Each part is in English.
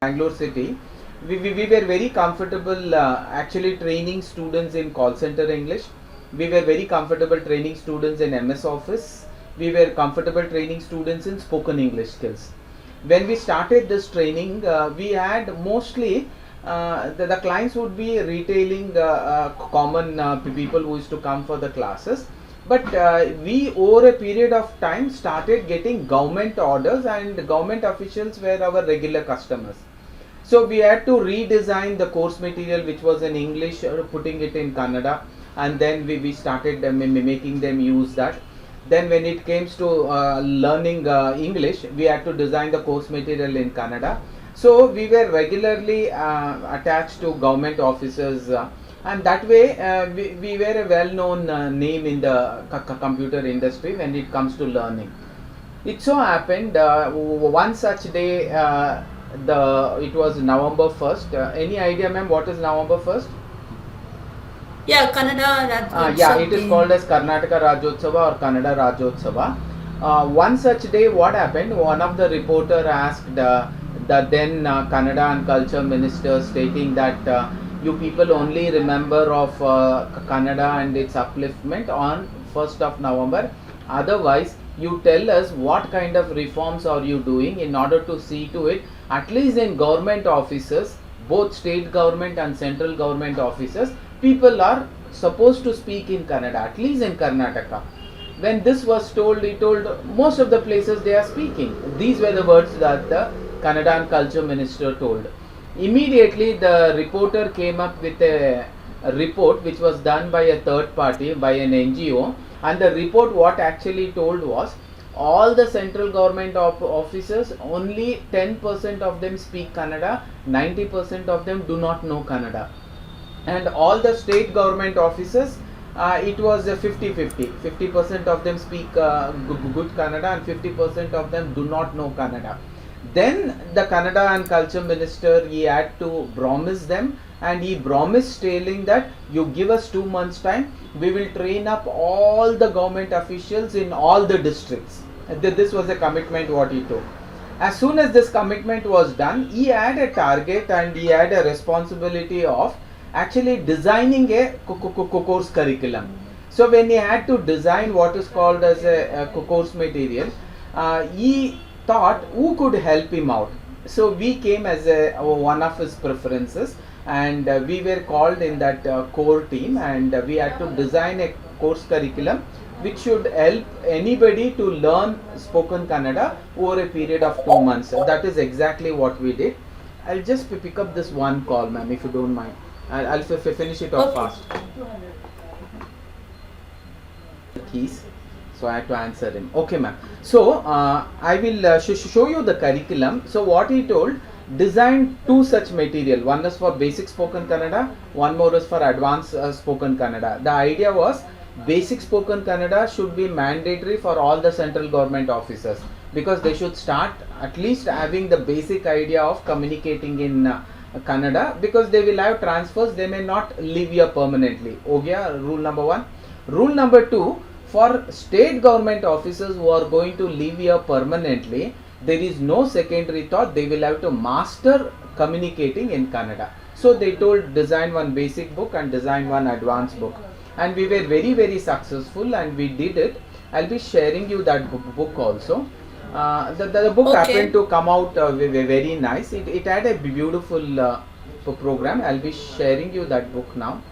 Bangalore city, we were very comfortable actually training students in call center English. We were very comfortable training students in MS Office. We were comfortable training students in spoken English skills. When we started this training, we had mostly the clients would be retailing common people who used to come for the classes. But we over a period of time started getting government orders, and government officials were our regular customers. So we had to redesign the course material which was in English, putting it in Kannada, and then we started making them use that. Then when it came to learning English, we had to design the course material in Kannada. So we were regularly attached to government offices, and that way we were a well-known name in the computer industry when it comes to learning. It so happened one such day, it was November 1st. Any idea, ma'am, what is November 1st? Yeah, Kannada Yeah, it Rajyotsava is Day. called as Karnataka Rajyotsava or Kannada Rajyotsava. One such day, what happened? One of the reporter asked the then Kannada and Culture Minister, stating that you people only remember of Kannada and its upliftment on 1st of November. Otherwise, you tell us what kind of reforms are you doing in order to see to it, at least in government offices, both state government and central government offices, people are supposed to speak in Kannada, at least in Karnataka. When this was told, he told most of the places they are speaking. These were the words that the Kannada and Culture Minister told. Immediately, the reporter came up with a report which was done by a third party, by an NGO, and the report what actually told was all the central government officers, only 10% of them speak Kannada, 90% of them do not know Kannada. And all the state government offices, it was 50-50. 50% of them speak good Kannada and 50% of them do not know Kannada. Then the Kannada and Culture Minister, he had to promise them, and he promised telling that you give us 2 months time, we will train up all the government officials in all the districts. This was a commitment what he took. As soon as this commitment was done, he had a target and he had a responsibility of actually designing a course curriculum. So when he had to design what is called as a course material, he thought who could help him out. So we came as one of his preferences, and we were called in that core team, and we had to design a course curriculum which should help anybody to learn spoken Kannada over a period of 2 months. That is exactly what we did. I'll just pick up this one call, ma'am, if you don't mind. I'll finish it off Okay. fast. Keys, so I had to answer him. Okay, ma'am. So I will show you the curriculum. So what he told, design two such material. One is for basic spoken Kannada, one more is for advanced spoken Kannada. The idea was basic spoken Kannada should be mandatory for all the central government officers, because they should start at least having the basic idea of communicating in Kannada, because they will have transfers, they may not live here permanently. Okay, rule number one. Rule number two, for state government officers who are going to live here permanently, there is no secondary thought, they will have to master communicating in Kannada. So they told design one basic book and design one advanced book, and we were very successful and we did it. I'll be sharing you that book also. The book happened to come out very nice. It had a beautiful program. I'll be sharing you that book now.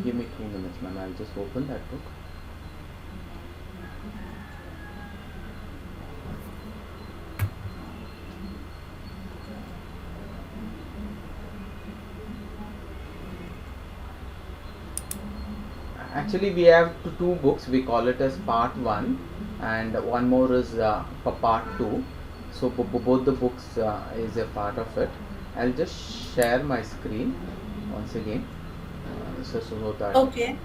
Give me 2 minutes, ma'am. I'll just open that book. Actually, we have two books. We call it as part one, and one more is part two. So both the books is a part of it. I'll just share my screen once again, so that. Okay.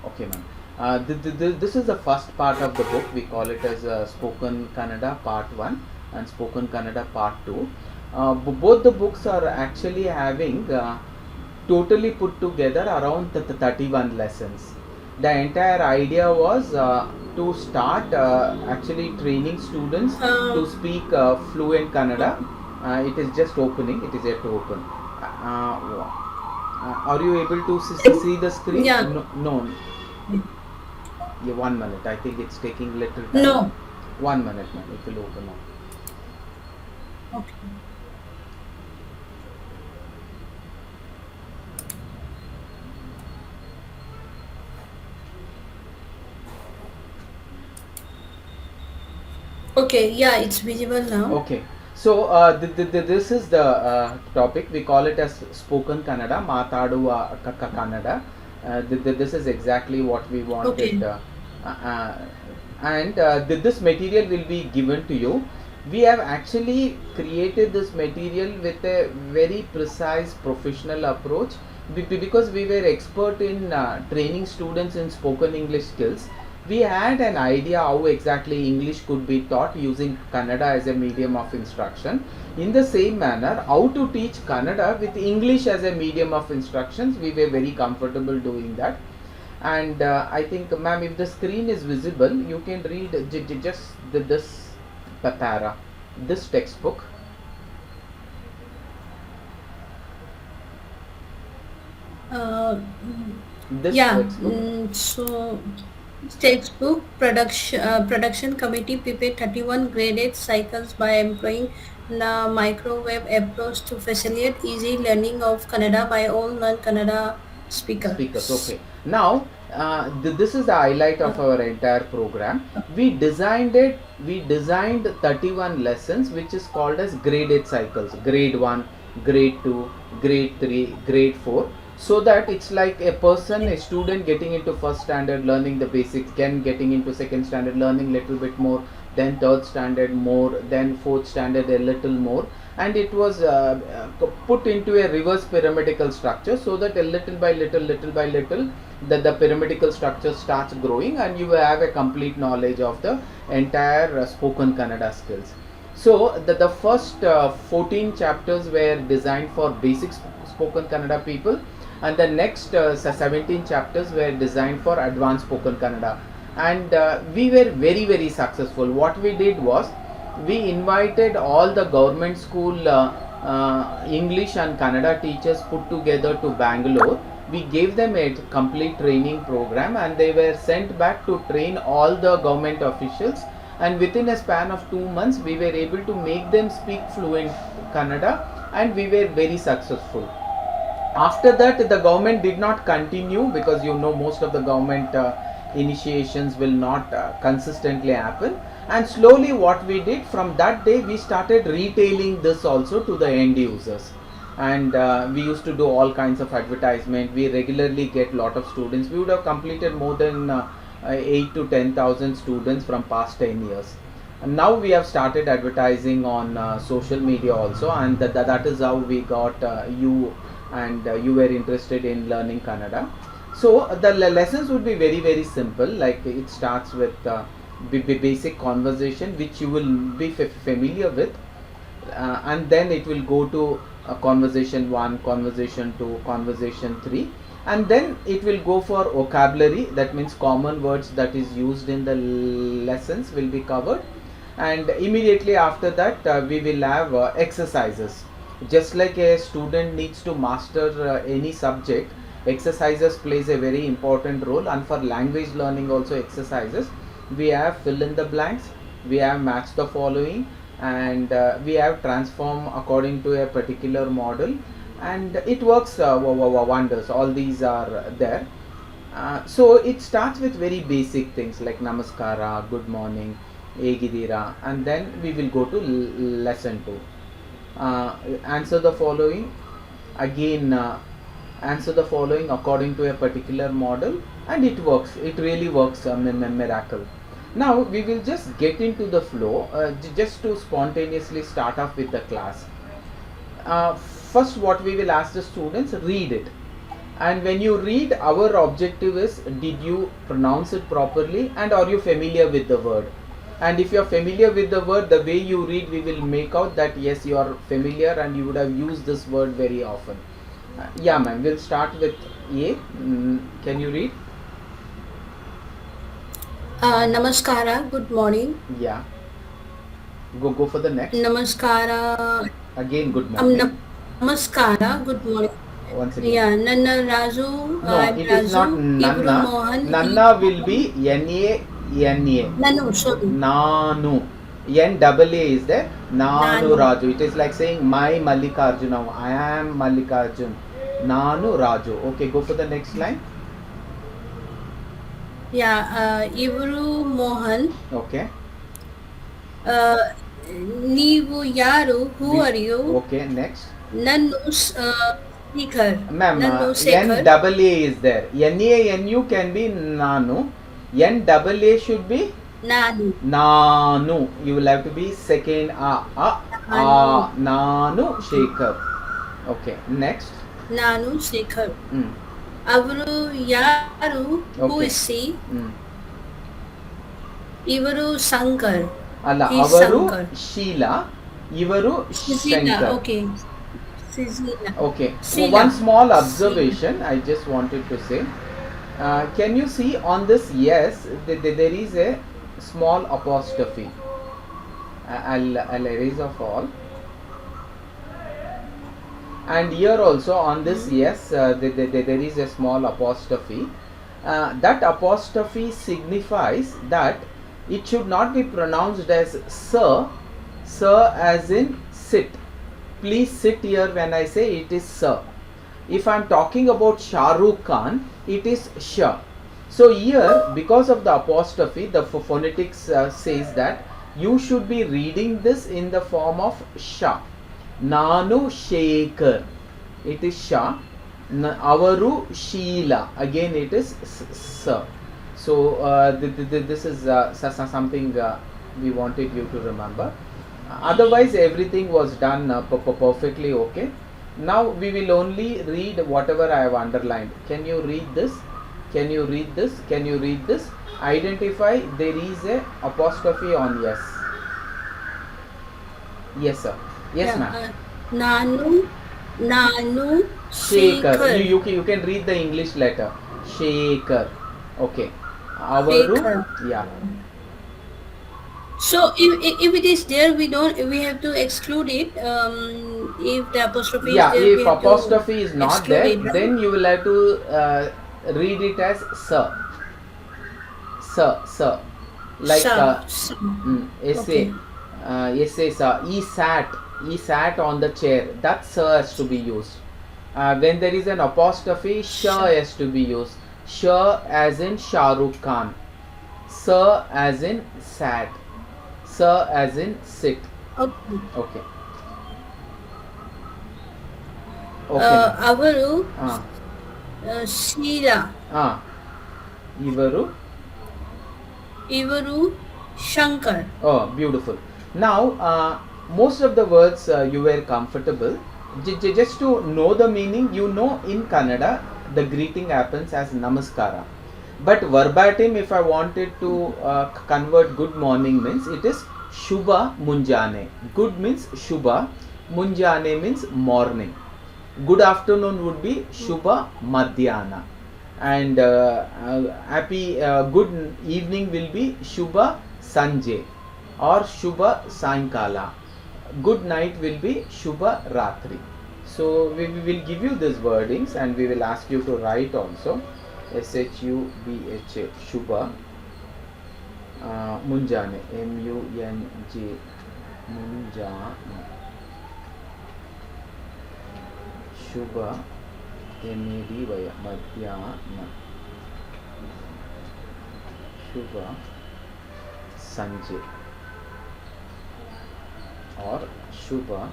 Okay, ma'am. This is the first part of the book. We call it as Spoken Kannada Part 1 and Spoken Kannada Part 2. Both the books are actually having totally put together around 31 lessons. The entire idea was to start actually training students to Um, speak fluent Kannada. It is just opening, it is yet to open. Are you able to see the screen? yeah. No, no. Yeah, 1 minute. I think it's taking little time. No. 1 minute, man. It will open up. Okay. Okay. Yeah, it's visible now. Okay. So this is the topic. We call it as spoken Kannada, Mataduva Kannada. This is exactly what we wanted, Okay. uh, and this material will be given to you. We have actually created this material with a very precise professional approach because we were expert in training students in spoken English skills. We had an idea how exactly English could be taught using Kannada as a medium of instruction. In the same manner, how to teach Kannada with English as a medium of instructions, we were very comfortable doing that. And I think, ma'am, if the screen is visible, you can read just this para, this textbook. Mm, This yeah. textbook. So textbook production committee prepared 31 graded cycles by employing the microwave approach to facilitate easy learning of Kannada by all non-Kannada Speakers. speakers. Okay. Now, this is the highlight of our entire program. We designed it. We designed 31 lessons, which is called as graded cycles. Grade 1, Grade 2, Grade 3, Grade 4. So that it's like a person, a student getting into first standard learning the basics, then getting into second standard learning little bit more, then third standard more, then fourth standard a little more, and it was put into a reverse pyramidical structure so that a little by little the pyramidical structure starts growing and you have a complete knowledge of the entire spoken Kannada skills. So the first 14 chapters were designed for basic spoken Kannada people, and the next 17 chapters were designed for advanced spoken Kannada. And we were very successful. What we did was we invited all the government school English and Kannada teachers put together to Bangalore. We gave them a complete training program and they were sent back to train all the government officials, and within a span of 2 months we were able to make them speak fluent Kannada, and we were very successful. After that the government did not continue because most of the government initiations will not consistently happen, and slowly what we did from that day, we started retailing this also to the end users, and we used to do all kinds of advertisement. We regularly get lot of students. We would have completed more than 8 to 10,000 students from past 10 years, and now we have started advertising on social media also, and that is how we got you, and you were interested in learning Kannada. So the lessons would be very simple. Like it starts with basic conversation, which you will be familiar with, and then it will go to conversation 1, conversation 2, conversation 3, and then it will go for vocabulary. That means common words that is used in the lessons will be covered, and immediately after that we will have exercises. Just like a student needs to master any subject, exercises plays a very important role, and for language learning also exercises. We have fill in the blanks, we have match the following, and we have transform according to a particular model, and it works wonders. All these are there. So it starts with very basic things like namaskara, good morning, egidira, and then we will go to lesson 2. Answer the following again. Answer the following according to a particular model, and it works. It really works, a miracle. Now we will just get into the flow, just to spontaneously start off with the class. First, what we will ask the students, read it, and when you read, our objective is, did you pronounce it properly, and are you familiar with the word? And if you are familiar with the word, the way you read, we will make out that yes, you are familiar and you would have used this word very often. Yeah, ma'am, we'll start with A. Can you read? Namaskara, good morning. Yeah. Go for the next. Namaskara, Again, good morning. Namaskara, good morning. Once again. Yeah, Nanna Raju, No, I'm it is not Raju, Ibru Nanna. Mohan, Nanna will be N-A. Nanu, sorry, Nanu. N-double-A is there. Nanu Nanu. Raju. It is like saying my Mallikarjuna. I am Mallikarjun. Nanu Raju. Okay, go for the next line. Yeah, Ibru Mohan, Okay. Neevu Yaru, who are you? Okay, next. Nannu Sekhar. Ma'am, Nannu Sekhar. N-double-A is there. N-A-N-U can be Nanu. N-double-A should be Nanu. Nanu. You will have to be second Nanu Shekhar. Okay, next. Nanu Sekhar. Mm. Avru Yaru, who Okay. is he? Mm. Ivaru Sankar. Alla, He's avaru Sankar. Sheila, ivaru Sizila, Shankar. okay. Sizila. Okay. Sheila. One small observation I just wanted to say. Can you see on this yes, there is a small apostrophe. I'll erase off all. And here also on this yes, there is a small apostrophe. That apostrophe signifies that it should not be pronounced as sir as in sit. Please sit here when I say it is sir. If I am talking about Shah Rukh Khan, it is Shah. So here, because of the apostrophe, the phonetics says that you should be reading this in the form of Shah. Nanu Shekhar, it is Shah. Avaru Sheila, again it is sir. So this is something we wanted you to remember. Otherwise everything was done perfectly okay. Now we will only read whatever I have underlined. Can you read this? Can you read this? Can you read this? Identify there is a apostrophe on yes. Yes sir. Yes ma'am. Nanu Shekhar. Sekhar. You can read the English letter. Shekhar. Okay. Avaru. Shekhar. Yeah. So if it is there, we have to exclude it. If the apostrophe is there, If we have apostrophe to is not exclude there, it, right? then you will have to read it as sir. Sir. Like Sir. essay. Essay sir. He sat on the chair. That sir has to be used. When there is an apostrophe, Shah has to be used. Shah as in Shah Rukh Khan. Sir as in sat. Sir as in sit. Okay. Okay. Okay. Avaru Ah. Sheila. Ivaru Shankar. Oh, beautiful. Now, most of the words you were comfortable. Just to know the meaning, you know in Kannada, the greeting happens as namaskara. But verbatim, if I wanted to convert good morning means, it is Shubha Munjane. Good means Shubha. Munjane means morning. Good afternoon would be Shubha Madhyana. And happy good evening will be Shubha Sanjay or Shubha Sankala. Good night will be Shubha Ratri. So we will give you these wordings and we will ask you to write also. Shubha Shubha Munjane Munj Munjane Shubha Madhyana. Shubha Sanjay or Shubha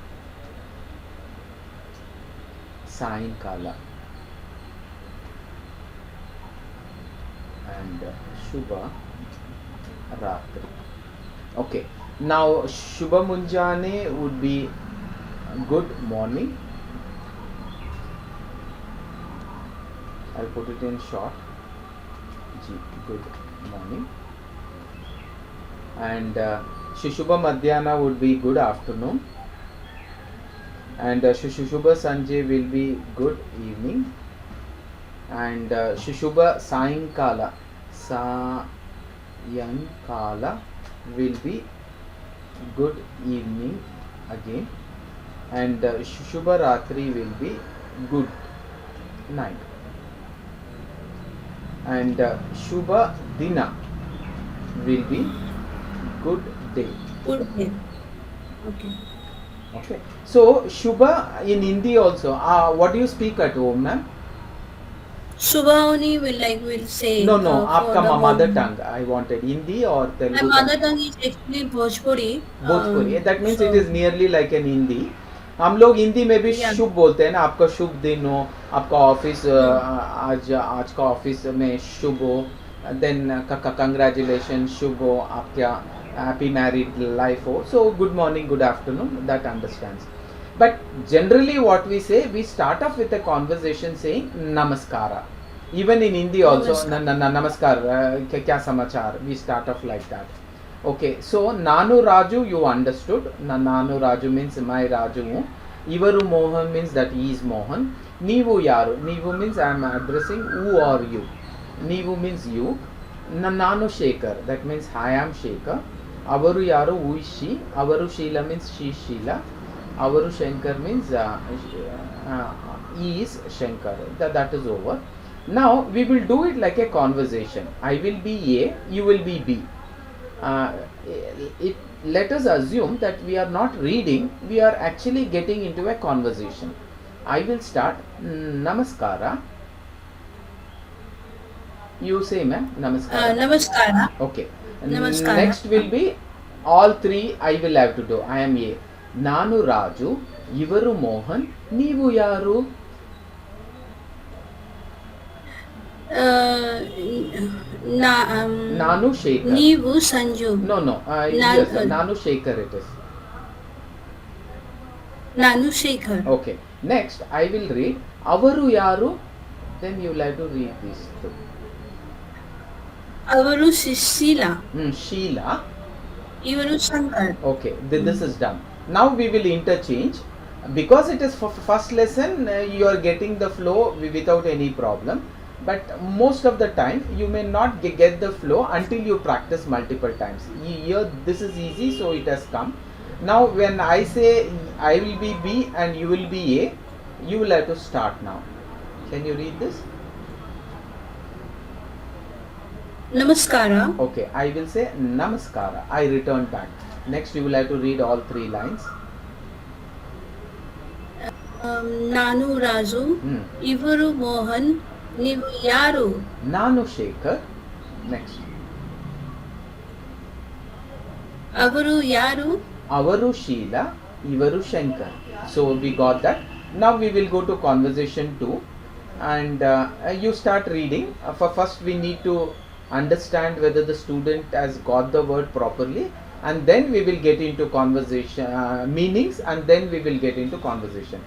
Sainkala and Shubha Ratri. Okay, now Shubha Munjane would be good morning. I'll put it in short. Good morning. And Shishubha Madhyana would be good afternoon. And Shishubha Sanjay will be good evening. And Shishubha Sainkala will be good evening again. And Shubha Ratri will be good night. And Shubha Dina will be good day. Good day. Okay. Okay. So Shubha in Hindi also. What do you speak at home, ma'am? Shubha only will say. No, for आपका the mother morning. tongue. I wanted Hindi or My Telugu. mother tongue is actually Bhojpuri. Bhojpuri. That means so it is nearly like an Hindi. हम लोग हिंदी में भी Yeah. शुभ बोलते हैं ना. आपका शुभ दिन हो, आपका ऑफिस आज का ऑफिस में शुभ हो, देन कंग्रेचुलेशन शुभ हो, आपका हैप्पी मैरिड लाइफ हो. So good morning, good afternoon, that understands. But generally what we say, we start off with a conversation saying namaskara. Even in Hindi also, Namaskar. namaskar, kya samachar, we start off like that. Okay, so Nanu Raju you understood. Nanu Raju means my Raju. Ivaru Mohan means that he is Mohan. Neevu Yaru. Neevu means I am addressing who are you. Neevu means you. Nanu Shekhar, that means I am Shekhar. Avaru Yaru, who is she. Avaru Sheila means she is Sheila. Avaru Shankar means he is Shankar. That is over. Now we will do it like a conversation. I will be A, you will be B. Let us assume that we are not reading, we are actually getting into a conversation. I will start. Namaskara. You say, ma'am. Namaskara. Namaskara. Okay. Namaskara. Next will be all three I will have to do. I am A. Nanu Raju, Ivaru Mohan, Neevu Yaru. Nanu Shekhar. Neevu Sanju. No. Yes, Nanu Shekhar it is. Nanu Shekhar. Okay. Next, I will read Avaru Yaru. Then you will have to read these two. Avaru Sheila. Sheila. Ivaru Shankar. Okay. This is done. Now we will interchange. Because it is for first lesson, you are getting the flow without any problem. But most of the time you may not get the flow until you practice multiple times. Here this is easy, so it has come. Now when I say I will be B and you will be A, you will have to start now. Can you read this? Namaskara. Okay, I will say Namaskara. I return back. Next you will have to read all three lines. Nanu Raju, Ivaru Mohan, Neevu Yaru. Nanu Shekhar. Next. Avaru Yaru. Avaru Sheila, Ivaru Shankar. So we got that. Now we will go to conversation 2 and you start reading. For first we need to understand whether the student has got the word properly, and then we will get into conversation meanings, and then we will get into conversation.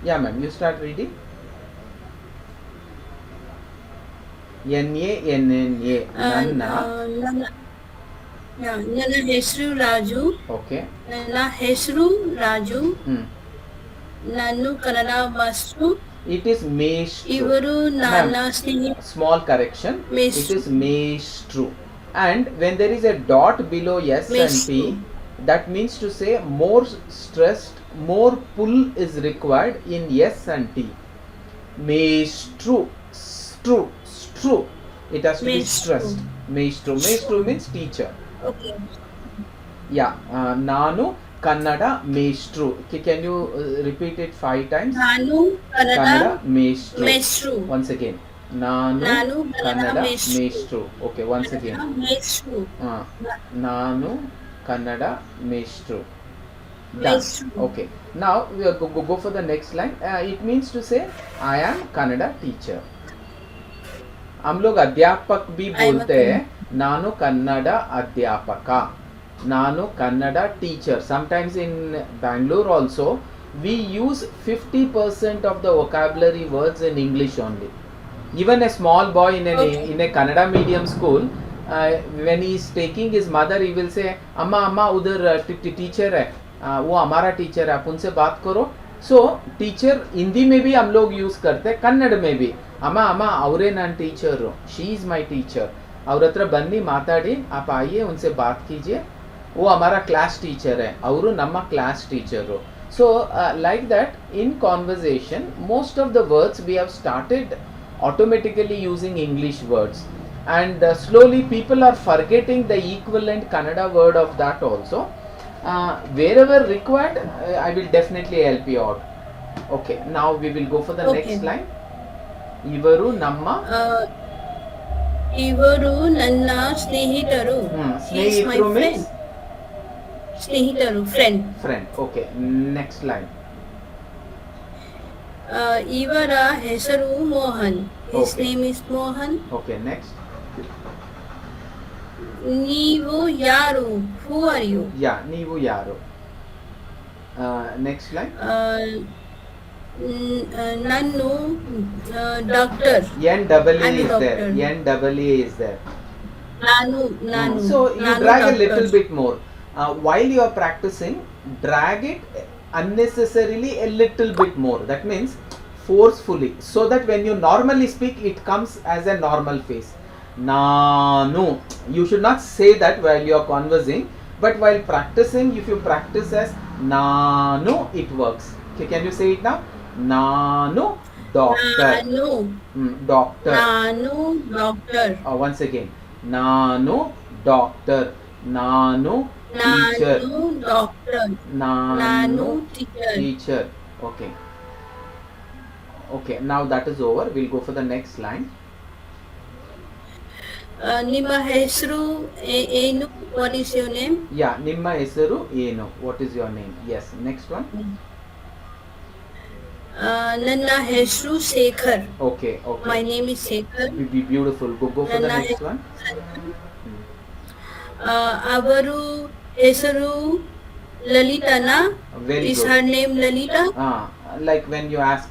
Yeah, ma'am, you start reading. N-A-N-N-A. ನನ್ನ ಹೆಸರು Raju. Okay. ನನ್ನ ಹೆಸರು ರಾಜು. ನಾನು Kannada master. It is maestro. ಇವರು ನನ್ನ small correction. Maestro. It is maestro. And when there is a dot below S Maestro. and T, that means to say more stressed, more pull is required in S and T. Maestro. Stru. It has to be Maestro. stressed. Maestro means teacher. Okay. Yeah. Nanu Kannada maestro. Can you repeat it 5 times? ನಾನು Kannada Kannada maestro. ಮೇಷ್ಟ್ರು. Once again. ನಾನು ನಾನು ಕನ್ನಡ ಕನ್ನಡ ಮೇಷ್ಟ್ರು. ಮೇಷ್ಟ್ರು. Okay, once again. Kannada ಮೇಷ್ಟ್ರು. ನಾನು ಕನ್ನಡ ಮೇಷ್ಟ್ರು. Done. ಮೇಷ್ಟ್ರು. Okay. Now we are go for the next line. It means to say I am Kannada teacher. हम लोग अध्यापक भी I am a बोलते हैं. नानु कन्नड़ अध्यापक, नानु Kannada teacher. Sometimes in Bangalore also we use 50% of the vocabulary words in English only. Even a small boy in a Kannada medium school, when he is taking his mother, he will say, "Amma, amma, उधर teacher है, वो हमारा teacher है, आप उनसे बात करो." So teacher Hindi में भी हम लोग यूज करते हैं, कन्नड़ में भी. अम्मा अम्मा ಅವರೇ ನನ್ನ teacher, she is my teacher, ಅವ್ರ ಹತ್ರ ಬನ್ನಿ ಮಾತಾಡಿ, आप आइए उनसे बात कीजिए, वो हमारा क्लास टीचर है, ಅವರು ನಮ್ಮ class टीचರು. So like that in conversation most of the words we have started automatically using English words, and slowly people are forgetting the equivalent Kannada word of that also. Wherever required, I will definitely help you out. Okay, now we will go for the next line. ಇವರು ನಮ್ಮ ಇವರು ನನ್ನ ಸ್ನೇಹಿತರು. ಸ್ನೇಹಿತರು means ಸ್ನೇಹಿತರು, friend. Okay, next line. ಇವರ ಹೆಸರು Mohan. His name is Mohan. Okay, next. ನೀವು ಯಾರು? Who are you? Yeah, ನೀವು ಯಾರು. Next line. ನಾನು doctor. NAA is there. NAA is there. ನಾನು. So you drag a little bit more. While you are practicing, drag it unnecessarily a little bit more. That means forcefully, so that when you normally speak, it comes as a normal face. Nanu. You should not say that while you are conversing, but while practicing, if you practice as Nanu, it works. Okay, can you say it now? Nanu doctor. Nanu. Doctor. Nanu doctor. Once again. Nanu doctor. Nanu teacher. Nanu doctor. Nanu teacher. Okay. Okay, now that is over. We'll go for the next line. ನಿಮ್ಮ ಹೆಸರು ಏನು? What is your name? Yeah, ನಿಮ್ಮ ಹೆಸರು ಏನು? What is your name? Yes, next one. ನನ್ನ ಹೆಸರು Shekhar. Okay. My name is Shekhar. Beautiful. Go for the next one. ಅವರು ಹೆಸರು ಲಲಿತನಾ? Very Is good. her name Lalita? Like when you ask,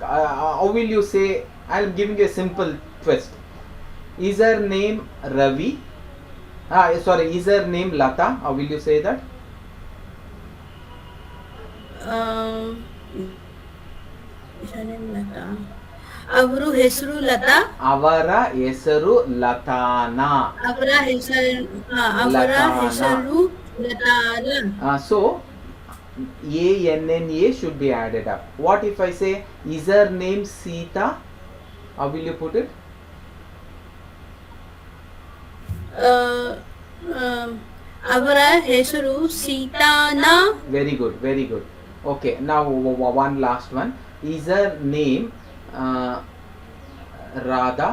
how will you say? I'm giving you a simple twist. Is her name Ravi? Sorry, is her name Lata? How will you say that? Is her name Lata? ಅವರು ಹೆಸರು ಲತಾ. ಅವರ ಹೆಸರು ಲತಾನಾ. ಅವರ ಹೆಸರು ಲತಾನಾ. So ANNA should be added up. What if I say, is her name Sita? How will you put it? ಅವರ ಹೆಸರು ಸೀತಾನಾ. Very good, very good. Okay, now one last one. Is her name Radha?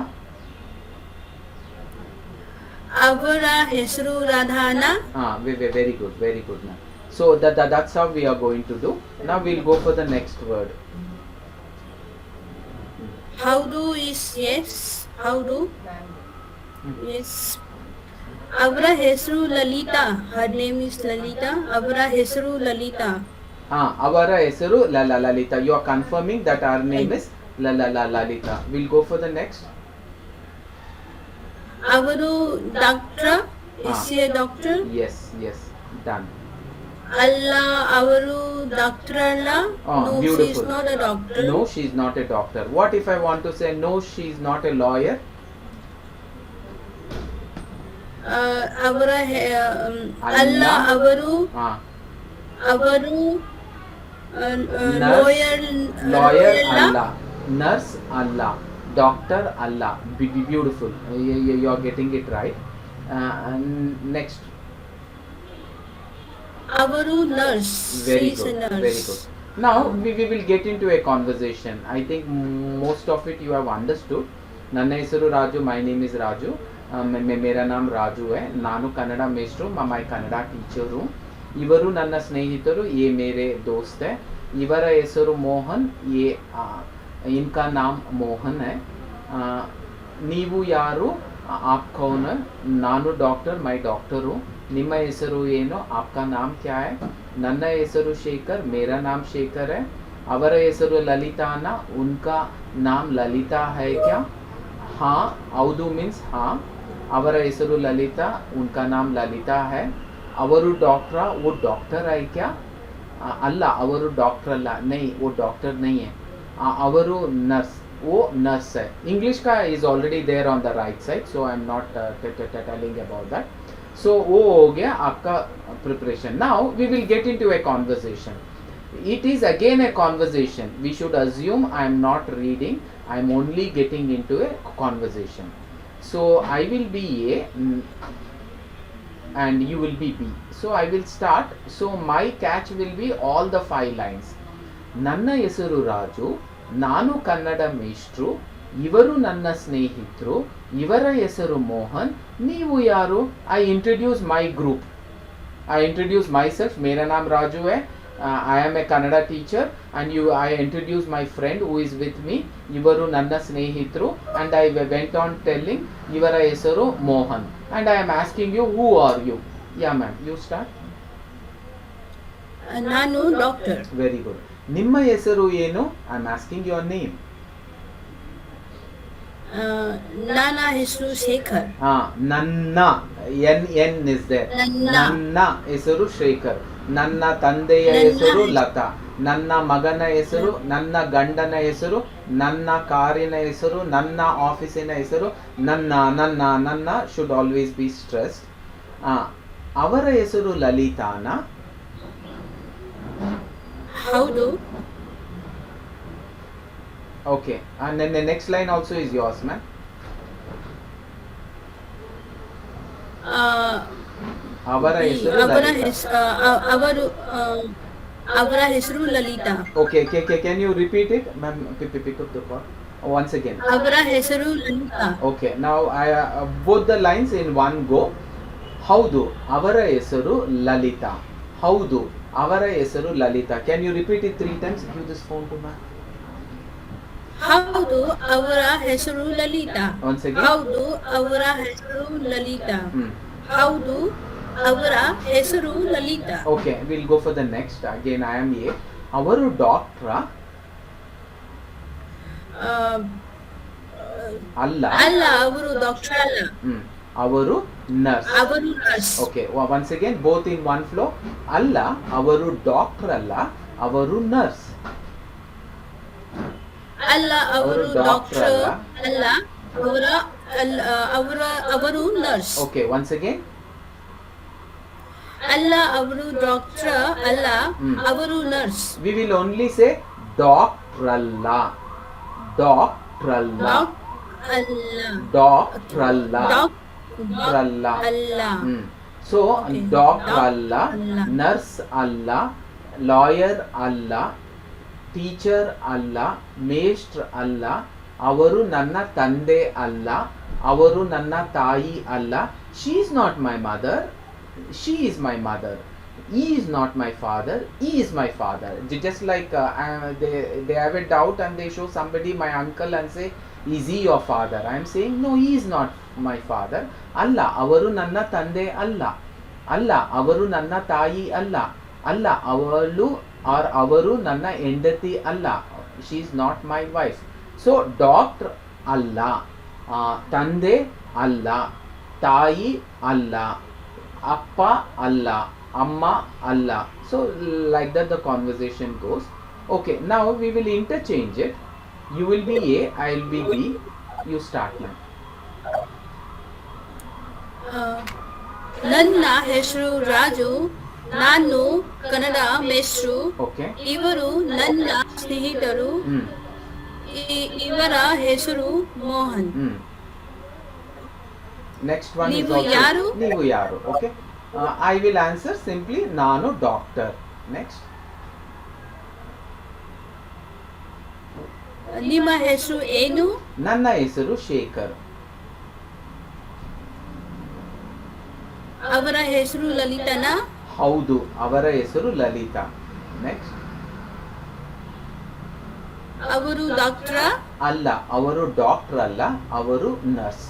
ಅವರ ಹೆಸರು ರಾಧಾನಾ. Very good, very good. Now, so that's how we are going to do. Now we'll go for the next word. How do is yes. How do? Yes. ಅವರ ಹೆಸರು Lalitha. Her name is Lalita. ಅವರ ಹೆಸರು ಲಲಿತಾ. ಅವರ ಹೆಸರು Lalita. You are confirming that our name is Lalita. We'll go for the next. ಅವರು doctor. Is she a doctor? Yes, done. ಅಲ್ಲ, ಅವರು doctor ಅಲ್ಲ. No, beautiful. she is not a doctor. No, she is not a doctor. What if I want to say no, she is not a lawyer? ಅವರ ಅಲ್ಲ, ಅವರು lawyer ಅಲ್ಲ, nurse ಅಲ್ಲ, doctor ಅಲ್ಲ. Beautiful. You are getting it right. Next. ಅವರು nurse. Very good. Now we will get into a conversation. I think most of it you have understood. ನನ್ನ ಹೆಸರು Raju, my name is Raju, Mera NAM Raju high, ನಾನು ಕನ್ನಡ ಮೇಷ್ಟ್ರು, ಮೈ Kannada teacher. ಇವರು ನನ್ನ ಸ್ನೇಹಿತರು, ಯೇ ಮೇರೆ ದೋಸ್ತ್ ಹೈ. ಇವರ ಹೆಸರು ಮೋಹನ್, ಯೇ ಇನ್ಕಾ ನಾಮ್ ಮೋಹನ್ ಹೈ. ನೀವು ಯಾರು, ಆಪ್ ಕೌನ್ ಹೈ? ನಾನು ಡಾಕ್ಟರ್, ಮೈ ಡಾಕ್ಟರು. ನಿಮ್ಮ ಹೆಸರು ಏನು, ಆಪ್ಕಾ ನಾಮ್ ಕ್ಯಾ ಹೈ? ನನ್ನ ಹೆಸರು ಶೇಖರ್, ಮೇರಾ ನಾಮ್ ಶೇಖರ್ ಹೈ. ಅವರ ಹೆಸರು ಲಲಿತಾನ, ಉನ್ಕಾ ನಾಮ್ ಲಲಿತಾ ಹೈ ಕ್ಯಾ? ಹಾಂ, ಹೌದು ಮೀನ್ಸ್ ಹಾಂ. ಅವರ ಹೆಸರು ಲಲಿತಾ, ಉನ್ಕಾ ನಾಮ್ ಲಲಿತಾ ಹೈ. ಅವರು ಡಾಕ್ಟ್ರಾ, वो डॉक्टर है क्या? ಅಲ್ಲ, ಅವರು ಡಾಕ್ಟರ್ ಅಲ್ಲ, ನೈ वो डॉक्टर नहीं है. ಅವರು ನರ್ಸ್, वो नर्स है. इंग्लिश का is already there on the right side, so I am not telling about that. So वो हो गया आपका preparation. Now we will get into a conversation. It is again a conversation. We should assume I am not reading, I am only getting into a conversation. So I will be A and you will be B. So I will start. So my catch will be all the 5 lines. ನನ್ನ ಹೆಸರು ರಾಜು, ನಾನು ಕನ್ನಡ ಮೇಷ್ಟ್ರು, ಇವರು ನನ್ನ ಸ್ನೇಹಿತರು, ಇವರ ಹೆಸರು ಮೋಹನ್, ನೀವು ಯಾರು? I introduce my group. I introduce myself, मेरा नाम राजू है, I am a Kannada teacher, and I introduce my friend who is with me, ಇವರು ನನ್ನ ಸ್ನೇಹಿತರು, and I went on telling ಇವರ ಹೆಸರು Mohan, and I am asking you who are you? Yeah ma'am, you start. ನಾನು doctor. Very good. ನಿಮ್ಮ ಹೆಸರು ಏನು? I am asking your name. ನನ್ನ ಹೆಸರು ಶೇಖರ್. ನನ್ನ ಎನ್ ಇಸ್ ದೇರ್. ನನ್ನ ಹೆಸರು ಶೇಖರ್. ನನ್ನ ತಂದೆಯ ಹೆಸರು ಲತಾ. ನನ್ನ ಮಗನ ಹೆಸರು, ನನ್ನ ಗಂಡನ ಹೆಸರು, ನನ್ನ ಕಾರಿನ ಹೆಸರು, ನನ್ನ ಆಫೀಸಿನ ಹೆಸರು, ನನ್ನ ನನ್ನ ನನ್ನ ಶುಡ್ ಆಲ್ವೇಸ್ ಬಿ ಸ್ಟ್ರೆಸ್ಡ್. ಅವರ ಹೆಸರು ಲಲಿತಾನ. ಹೌದು. Okay, and then the next line also is yours, ma'am. ಅವರ ಹೆಸರು Lalitha. Okay, can you repeat it, ma'am? Pick up the call once again. ಅವರ ಹೆಸರು Lalitha. Okay, now I both the lines in one go. ಹೌದು, ಅವರ ಹೆಸರು ಲಲಿತಾ. ಹೌದು, ಅವರ ಹೆಸರು Lalitha. Can you repeat it 3 times? Give this phone to ma'am. ಹೌದು, ಅವರ ಹೆಸರು ಲಲಿತಾ. Once again. ಹೌದು, ಅವರ ಹೆಸರು ಲಲಿತಾ. ಹೌದು, ಅವರ ಹೆಸರು Lalitha. Okay, we'll go for the next. Again, I am A. ಅವರು ಡಾಕ್ಟ್ರಾ? ಅಲ್ಲ. ಅಲ್ಲ, ಅವರು ಡಾಕ್ಟರ್ ಅಲ್ಲ. ಅವರು ನರ್ಸ್. ಅವರು nurse. Okay, once again, both in one flow. ಅಲ್ಲ, ಅವರು ಡಾಕ್ಟರ್ ಅಲ್ಲ, ಅವರು ನರ್ಸ್. ಅಲ್ಲ, ಅವರು ಡಾಕ್ಟರ್ ಅಲ್ಲ, ಅವರು ನರ್ಸ್. Okay, once again. ಅಲ್ಲ, ಅವರು ಡಾಕ್ಟರ್ ಅಲ್ಲ, ಅವರು nurse. We will only say ಡಾಕ್ಟ್ರಲ್ಲ. ಡಾಕ್ಟ್ರಲ್ಲ. ಡಾಕ್ಟ್ರಲ್ಲ. ಡಾಕ್ಟ್ರಲ್ಲ. ಸೊ ಡಾಕ್ಟರ್ ಅಲ್ಲ, ನರ್ಸ್ ಅಲ್ಲ, ಲಾಯರ್ ಅಲ್ಲ, ಟೀಚರ್ ಅಲ್ಲ, ಮೇಸ್ಟ್ರ್ ಅಲ್ಲ, ಅವರು ನನ್ನ ತಂದೆ ಅಲ್ಲ, ಅವರು ನನ್ನ ತಾಯಿ ಅಲ್ಲ. She is not my mother, she is my mother. He is not my father, he is my father. Just like they have a doubt and they show somebody, my uncle, and say, is he your father? I am saying, no, he is not my father. ಅಲ್ಲ, ಅವರು ನನ್ನ ತಂದೆ ಅಲ್ಲ. ಅಲ್ಲ, ಅವರು ನನ್ನ ತಾಯಿ ಅಲ್ಲ. ಅಲ್ಲ, ಅವಳು ಅವರು ನನ್ನ ಹೆಂಡತಿ ಅಲ್ಲ. She is not my wife. So doctor ಅಲ್ಲ, ತಂದೆ ಅಲ್ಲ, ತಾಯಿ ಅಲ್ಲ, ಅಪ್ಪ ಅಲ್ಲ, ಅಮ್ಮ ಅಲ್ಲ. So like that the conversation goes. Okay, now we will interchange it. You will be A, I will be B. You start now. ನನ್ನ ಹೆಸರು ರಾಜು, ನಾನು ಕನ್ನಡ ಮೇಷ್ಟ್ರು. Okay. ಇವರು ನನ್ನ ಸ್ನೇಹಿತರು. ಇವರ ಹೆಸರು ಮೋಹನ್. Next one ನೀವು is also ಯಾರು? ನೀವು ಯಾರು? Okay. I will answer simply ನಾನು ಡಾಕ್ಟರ್. Next. ನಿಮ್ಮ ಹೆಸರು ಏನು? ನನ್ನ ಹೆಸರು ಶೇಖರ್. ಅವರ ಹೆಸರು ಲಲಿತನಾ? ಹೌದು, ಅವರ ಹೆಸರು ಲಲಿತಾ. ನೆಕ್ಸ್ಟ್. ಅವರು ಡಾಕ್ಟ್ರಾ? ಅಲ್ಲ, ಅವರು ಡಾಕ್ಟರ್ ಅಲ್ಲ, ಅವರು nurse.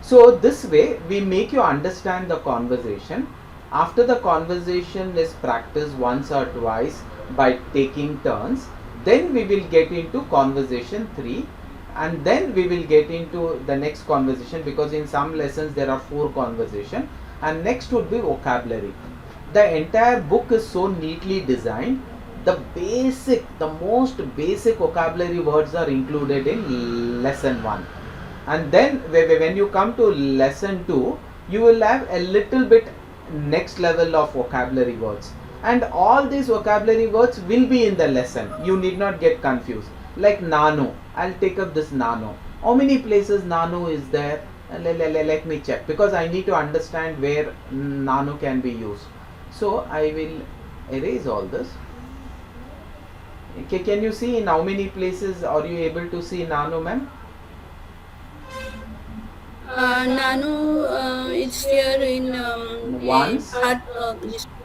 So this way we make you understand the conversation. After the conversation is practiced once or twice by taking turns, then we will get into conversation 3, and then we will get into the next conversation, because in some lessons there are 4 conversation, and next would be vocabulary. The entire book is so neatly designed. The most basic vocabulary words are included in lesson 1, and then when you come to lesson 2, you will have a little bit next level of vocabulary words, and all these vocabulary words will be in the lesson. You need not get confused. Like nano, I'll take up this nano. How many places nano is there? Let me check, because I need to understand where nano can be used. So I will erase all this. Okay, can you see in how many places are you able to see nano, ma'am? ನಾನು it's here in Once.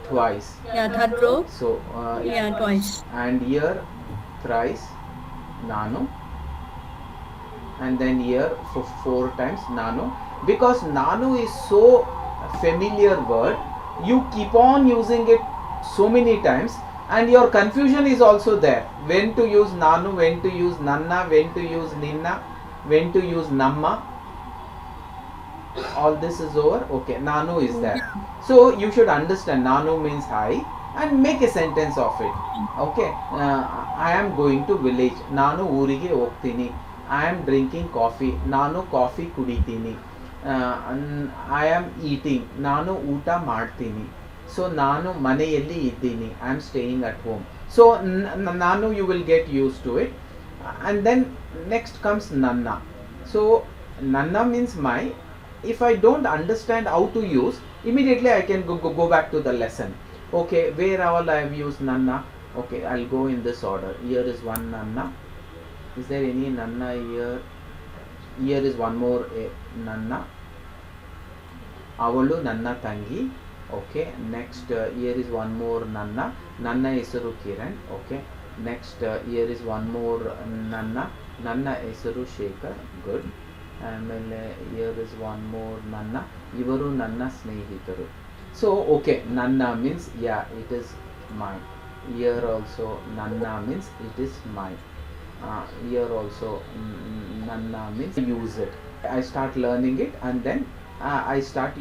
Twice. Yeah, third row. So Yeah, twice. and here thrice nano, and then here for 4 times nano. Because nano is so familiar word, you keep on using it so many times, and your confusion is also there. When to use nano, when to use nanna, when to use ninna, when to use namma. All this is over. Okay, nano is there. So you should understand nano means high, and make a sentence of it. Okay, I am going to village. ನಾನು ಊರಿಗೆ ಹೋಗ್ತೀನಿ. I am drinking coffee. ನಾನು coffee ಕುಡಿತೀನಿ. I am eating. ನಾನು ಊಟ ಮಾಡ್ತೀನಿ. So ನಾನು ಮನೆಯಲ್ಲಿ ಇದ್ದೀನಿ. I am staying at home. So ನಾನು you will get used to it. And then next comes nanna. So nanna means my. If I don't understand how to use, immediately I can go back to the lesson. Okay, where all I have used nanna? Okay, I'll go in this order. Here is one nanna. Is there any nanna here? Here is one more nanna. Avalu nanna tangi. Okay, next here is one more nanna. Nanna hesaru Kiran. Okay, next here is one more nanna. Nanna hesaru Shekhar. Good. ಆಮೇಲೆ here is one more ನನ್ನ, ಇವರು ನನ್ನ ಸ್ನೇಹಿತರು. So okay, ನನ್ನ means yeah, it is mine. Here also nanna means it is mine. Here also nanna means use it. I start learning it, and then I start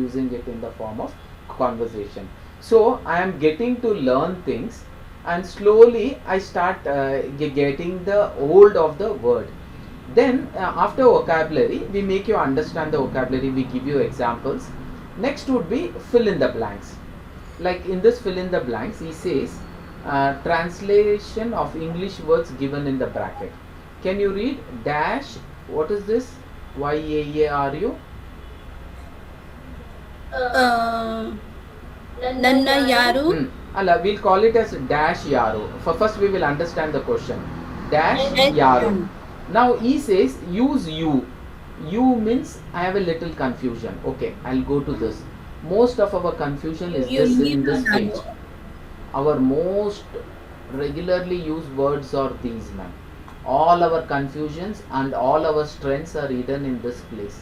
using it in the form of conversation. So I am getting to learn things, and slowly I start getting the hold of the word. Then after vocabulary, we make you understand the vocabulary, we give you examples. Next would be fill in the blanks. Like in this fill in the blanks, he says translation of English words given in the bracket. Can you read dash? What is this? YAARU? ನನ್ನ ಯಾರು? Allah, we'll call it as dash yaru. First we will understand the question. Dash yaru. Now he says use you. You means I have a little confusion. Okay, I'll go to this. Most of our confusion is this in this page. Our most regularly used words are these, man. All our confusions and all our strengths are hidden in this place.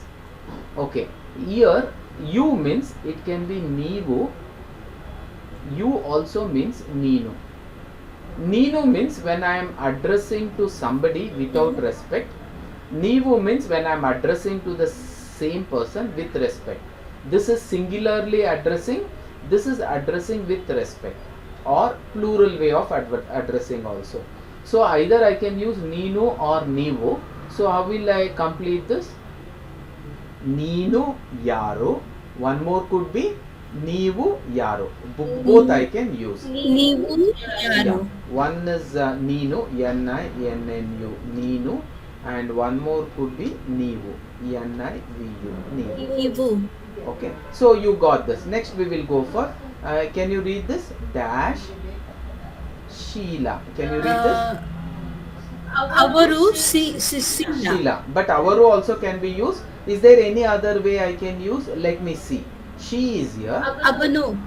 Okay, here you means it can be neevu. You also means neenu. Neenu means when I am addressing to somebody without respect. Neevu means when I am addressing to the same person with respect. This is singularly addressing. This is addressing with respect, or plural way of addressing also. So either I can use neenu or neevu. So how will I complete this? Neenu yaru. One more could be neevu yaru. Both I can use. ನೀವು ಯಾರು? Yeah. One is neenu, N-I-N-N-U, neenu, and one more could be neevu, N-I-V-U, neevu. ನೀವು. Okay, so you got this. Next we will go for, can you read this? Dash Sheila. Can you read this? Avaru Sila. Sheila. But Avaru also can be used. Is there any other way I can use? Let me see. She is here. Avanu.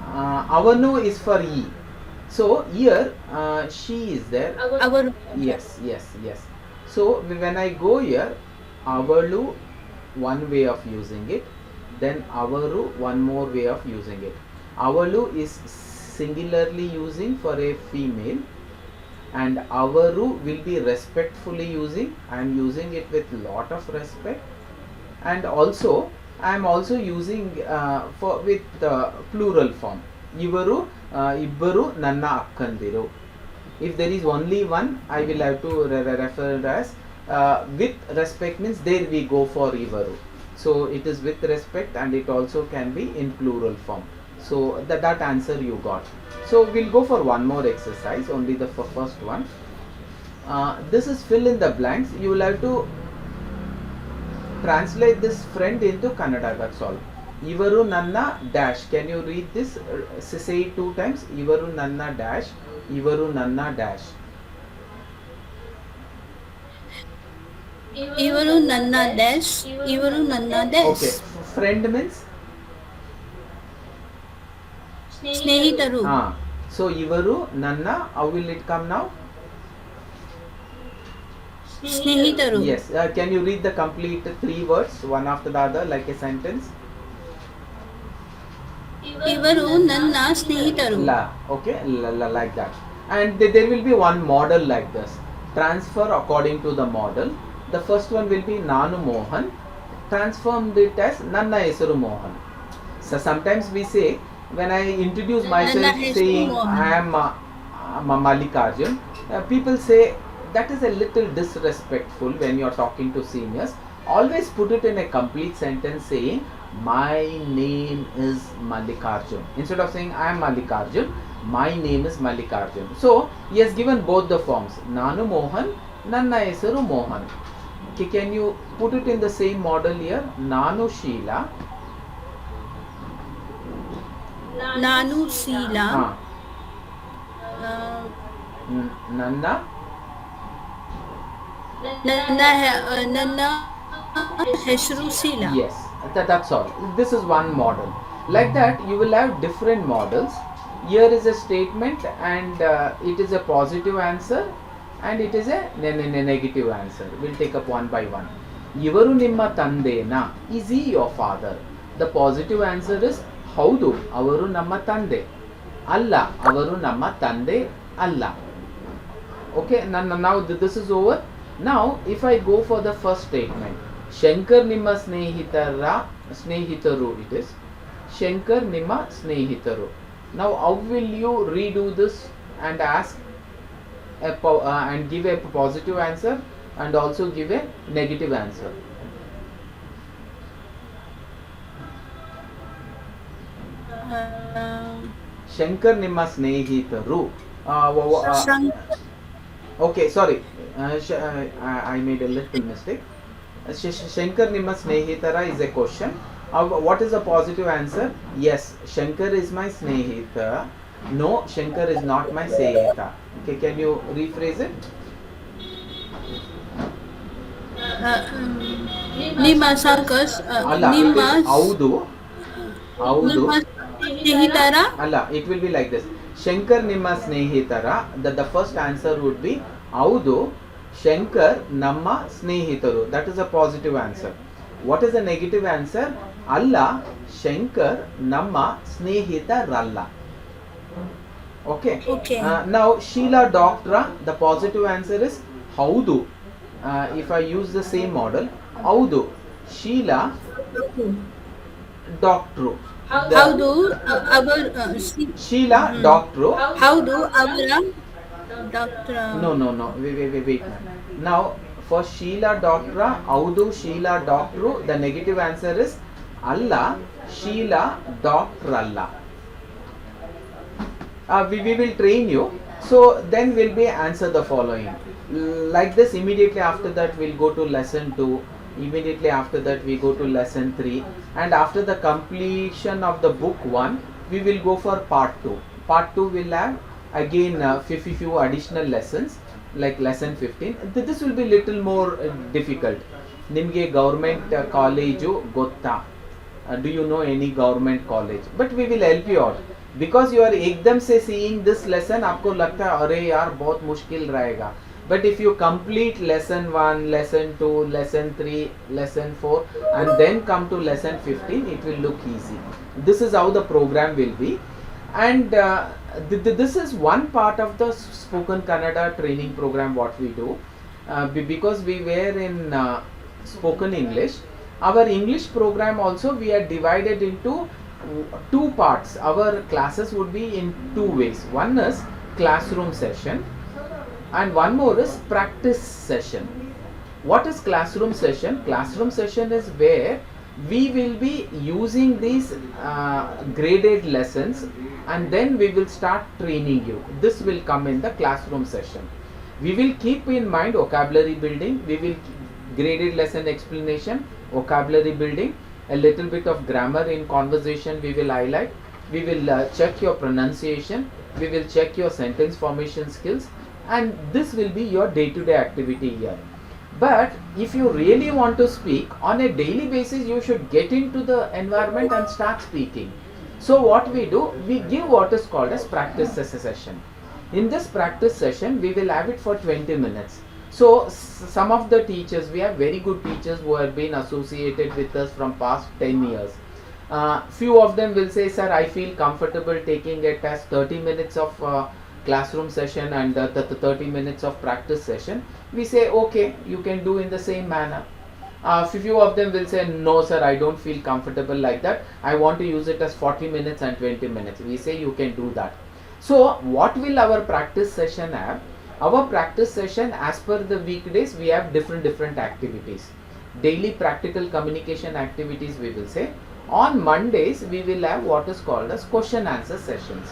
Avanu is for E. So here she is there. Avaru. Yes. So when I go here, Avalu, one way of using it. Then Avaru, one more way of using it. Avalu is singularly using for a female, and Avaru will be respectfully using. I am using it with lot of respect, and also I am also using for with plural form. Ivaru, Ibbaru, Nanna Akkandiru. If there is only one, I will have to refer as with respect means there we go for Ivaru. So it is with respect, and it also can be in plural form. So that answer you got. So we'll go for one more exercise, only the first one. This is fill in the blanks. You will have to translate this friend into Kannada, that's all. Ivaru Nanna dash. Can you read this? Say it 2 times. Ivaru Nanna dash. Ivaru Nanna dash. Ivaru Nanna dash. Ivaru Nanna dash. Okay. Friend means? Snehitaru. So Ivaru Nanna, how will it come now? Snehitaru. Yes. Can you read the complete 3 words, one after the other, like a sentence? Ivaru Nanna Snehitaru. Okay, like that. And there will be one model like this. Transfer according to the model. The first one will be Nanu Mohan. Transform it as Nanna Esaru Mohan. So sometimes we say, when I introduce myself saying I am Mallikarjun, people say that is a little disrespectful when you are talking to seniors. Always put it in a complete sentence saying, my name is Mallikarjun. Instead of saying I am Mallikarjun, my name is Mallikarjun. So he has given both the forms, Nanu Mohan, Nanna Esaru Mohan. Okay, can you put it in the same model here? Nanu Sheila. Nanu Sheila. Nanna. Nanna Heshru Sheila. Yes, that's all. This is one model. Like that, you will have different models. Here is a statement, and it is a positive answer, and it is a negative answer. We'll take up one by one. Ivaru nimma tandena. Is he your father? The positive answer is Haudu. Avaru namma tande. Alla. Avaru namma tande. Alla. Okay, now this is over. Now, if I go for the first statement, Shankar nimma snehitaru it is. Shankar nimma snehitaru. Now, how will you redo this and ask and give a positive answer and also give a negative answer? Shankar nimma snehitaru. Okay, sorry. I made a little mistake. Shankar nimma snehitara is a question. What is the positive answer? Yes, Shankar is my snehita. No, Shankar is not my snehita. Okay, can you rephrase it? Nimma Sankas. Nimma. Audu. Nimma Snehitara. Allah, it will be like this. Shankar nimma snehitara. The first answer would be Audu Shankar namma snehitaru. That is a positive answer. What is the negative answer? Allah Shankar namma snehitaralla. Okay. Now Sheila Doctora. The positive answer is Haudu. If I use the same model, Haudu Sheila Doctoro. Haudu Sheila Doctoro. Haudu Avara Doctor. No. Wait. Now, for Sheila Doctora, Audu Sheila Doctoru, the negative answer is Allah Sheila Doctoralla. We will train you. So then we'll be answer the following. Like this, immediately after that we'll go to lesson 2. Immediately after that we go to lesson 3. And after the completion of the book 1, we will go for part 2. Part 2 will have again few additional lessons. like lesson 15. This will be little more difficult. Nimge government college gotta. Do you know any government college? But we will help you out because you are एकदम से seeing this lesson, आपको लगता है अरे यार बहुत मुश्किल रहेगा. But if you complete lesson 1, lesson 2, lesson 3, lesson 4 and then come to lesson 15, it will look easy. This is how the program will be. And this is one part of the spoken Kannada training program what we do. Because we were in spoken English, our English program also we are divided into two parts. Our classes would be in two ways. One is classroom session and one more is practice session. What is classroom session? Classroom session is where we will be using these graded lessons and then we will start training you. This will come in the classroom session. We will keep in mind vocabulary building, we will graded lesson explanation, vocabulary building, a little bit of grammar in conversation we will highlight, we will check your pronunciation, we will check your sentence formation skills, and this will be your day-to-day activity here. But if you really want to speak on a daily basis, you should get into the environment and start speaking. So what we do, we give what is called as practice session. In this practice session, we will have it for 20 minutes. So some of the teachers, we have very good teachers who have been associated with us from past 10 years. Few of them will say, sir, I feel comfortable taking it as 30 minutes of classroom session and the 30 minutes of practice session. We say, okay, you can do in the same manner. Few of them will say, no sir, I don't feel comfortable like that, I want to use it as 40 minutes and 20 minutes. We say you can do that. So what will our practice session have? Our practice session, as per the weekdays, we have different activities. Daily practical communication activities we will say. On Mondays we will have what is called as question answer sessions.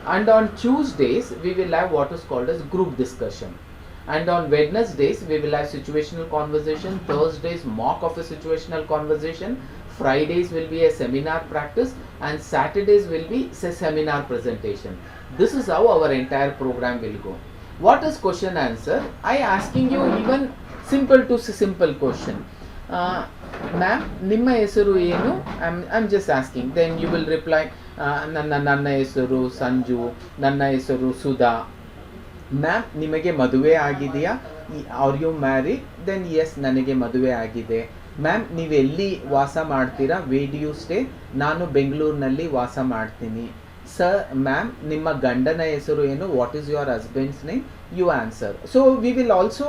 And on Tuesdays we will have what is called as group discussion. And on Wednesdays we will have situational conversation, Thursdays mock of a situational conversation, Fridays will be a seminar practice, and Saturdays will be a seminar presentation. This is how our entire program will go. What is question answer? I asking you even simple to simple question. Ma'am, ನಿಮ್ಮ ಹೆಸರು ಏನು? I'm just asking. Then you will reply, ನನ್ನ ಹೆಸರು ಸಂಜು, ನನ್ನ ಹೆಸರು Sudha. Ma'am, ನಿಮಗೆ ಮದುವೆ ಆಗಿದೆಯಾ? Are you married? Then yes, ನನಗೆ ಮದುವೆ ಆಗಿದೆ. ಮ್ಯಾಮ್, ನೀವು ಎಲ್ಲಿ ವಾಸ ಮಾಡ್ತೀರಾ? Where do you stay? ನಾನು ಬೆಂಗಳೂರಿನಲ್ಲಿ ವಾಸ ಮಾಡ್ತೀನಿ. ಸರ್, ಮ್ಯಾಮ್, ನಿಮ್ಮ ಗಂಡನ ಹೆಸರು ಏನು? What is your husband's name? You answer. So we will also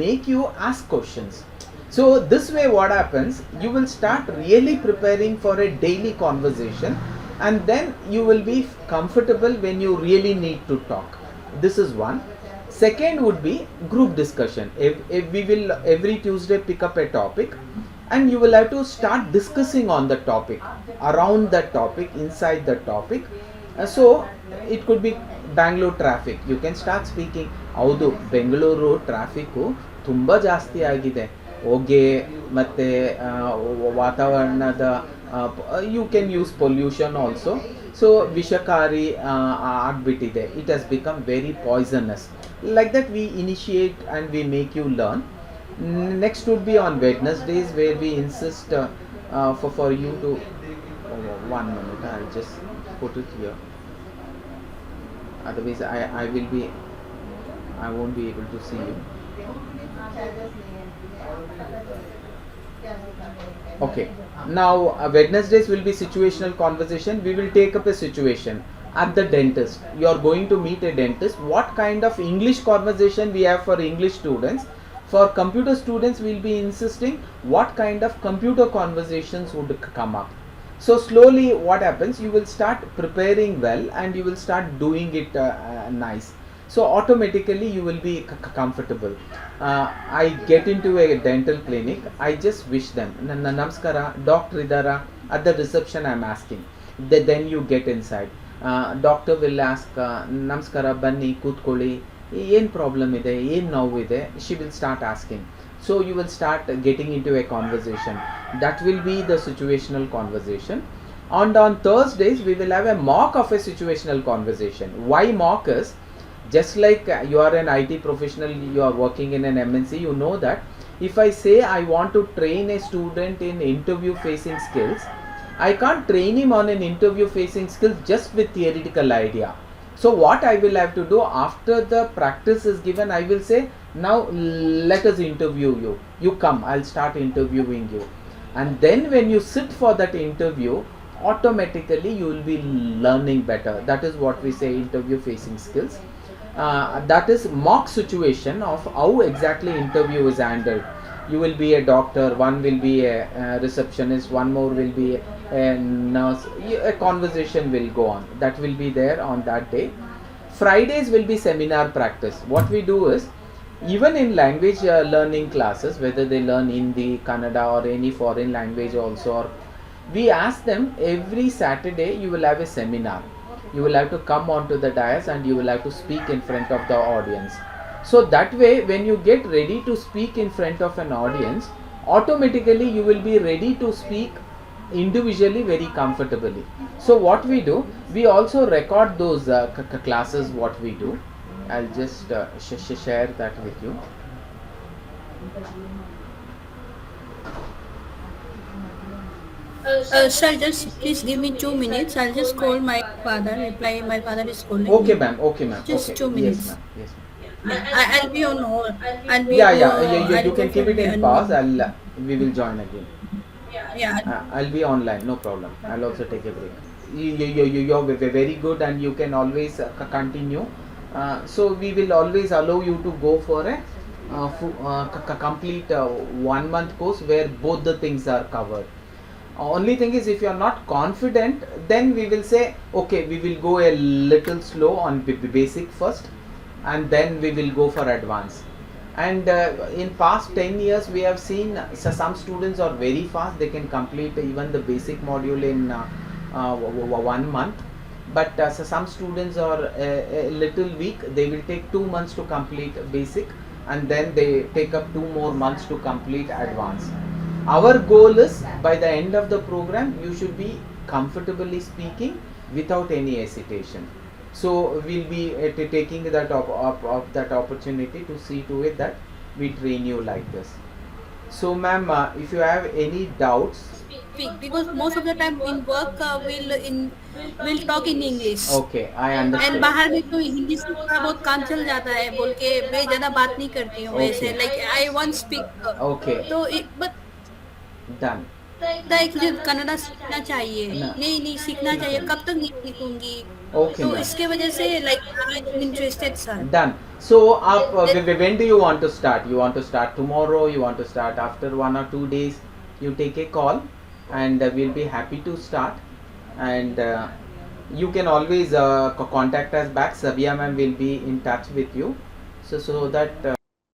make you ask questions. So this way what happens, you will start really preparing for a daily conversation, and then you will be comfortable when you really need to talk. This is one. Second would be group discussion. If we will every Tuesday pick up a topic and you will have to start discussing on the topic, around that topic, inside the topic. So it could be Bangalore traffic. You can start speaking. ಹೌದು, Bengaluru traffic ತುಂಬ ಜಾಸ್ತಿ ಆಗಿದೆ, ಹೊಗೆ ಮತ್ತು ವಾತಾವರಣದ you can use pollution also. So ವಿಷಕಾರಿ ಆಗಿಬಿಟ್ಟಿದೆ, it has become very poisonous. Like that we initiate and we make you learn. Next would be on Wednesdays, where we insist for you to 1 minute, I'll just put it here, otherwise I won't be able to see you. Okay, now Wednesdays will be situational conversation. We will take up a situation at the dentist. You are going to meet a dentist. What kind of English conversation we have for English students? For computer students, we will be insisting what kind of computer conversations would come up. So slowly what happens, you will start preparing well and you will start doing it nice. So automatically you will be comfortable. I get into a dental clinic, I just wish them, namaskara, doctor idara? At the reception I am asking. Then you get inside. Doctor will ask, namaskara, banni, ಕೂತ್ಕೊಳ್ಳಿ, ಏನು problem ಇದೆ, ಏನು ನೋವು ಇದೆ? She will start asking. So you will start getting into a conversation. That will be the situational conversation. And on Thursdays we will have a mock of a situational conversation. Why mock is, Just like you are an IT professional, you are working in an MNC, you know that if I say I want to train a student in interview facing skills, I can't train him on an interview facing skills just with theoretical idea. So what I will have to do after the practice is given, I will say, now let us interview you. You come, I'll start interviewing you. And then when you sit for that interview, automatically you will be learning better. That is what we say interview facing skills. That is mock situation of how exactly interview is handled. You will be a doctor, one will be a receptionist, one more will be a nurse. A conversation will go on, that will be there on that day. Fridays will be seminar practice. What we do is, even in language learning classes, whether they learn Hindi, Kannada or any foreign language also, or we ask them every Saturday you will have a seminar. You will have to come onto the dais and you will have to speak in front of the audience. So that way, when you get ready to speak in front of an audience, automatically you will be ready to speak individually very comfortably. So what we do, we also record those classes what we do. I'll just share that with you. Sir, just please give me 2 minutes. I'll just call my father. Reply, my father is calling Okay, me. ma'am. Okay, ma'am. Just Okay. two Yes, minutes. ma'am. Yes, ma'am. Yeah, I'll be on hold. You I'll can go keep for it in the pause. We will join again. yeah. I'll be online, no problem. I'll also take a break. You're very good and you can always continue. So we will always allow you to go for a complete 1 month course where both the things are covered. Only thing is, if you are not confident, then we will say, okay, we will go a little slow on basic first, and then we will go for advanced. And in past 10 years we have seen some students are very fast, they can complete even the basic module in 1 month, but some students are a little weak, they will take 2 months to complete basic, and then they take up 2 more months to complete advanced. Our goal is, by the end of the program you should be comfortably speaking without any hesitation. So we'll be taking that that opportunity to see to it that we train you like this. So ma'am, if you have any doubts. Speak, because most of the time in work we'll talk in English. Okay, I and understood. बाहर में तो हिंदी से थोड़ा बहुत काम चल जाता है बोल के मैं ज्यादा बात नहीं करती हूँ ऐसे Okay. Like I want speak Okay, तो बट done. लाइक मुझे कन्नड़ा सीखना चाहिए ना, नहीं नहीं सीखना ठीक चाहिए है. कब तक नहीं सीखूंगी Okay तो ma'am. इसके वजह से like I am interested sir Done. So when do you want to start? You want to start tomorrow? You want to start after 1 or 2 days? You take a call, and we'll be happy to start. And you can always contact us back. Sabia ma'am will be in touch with you. So that.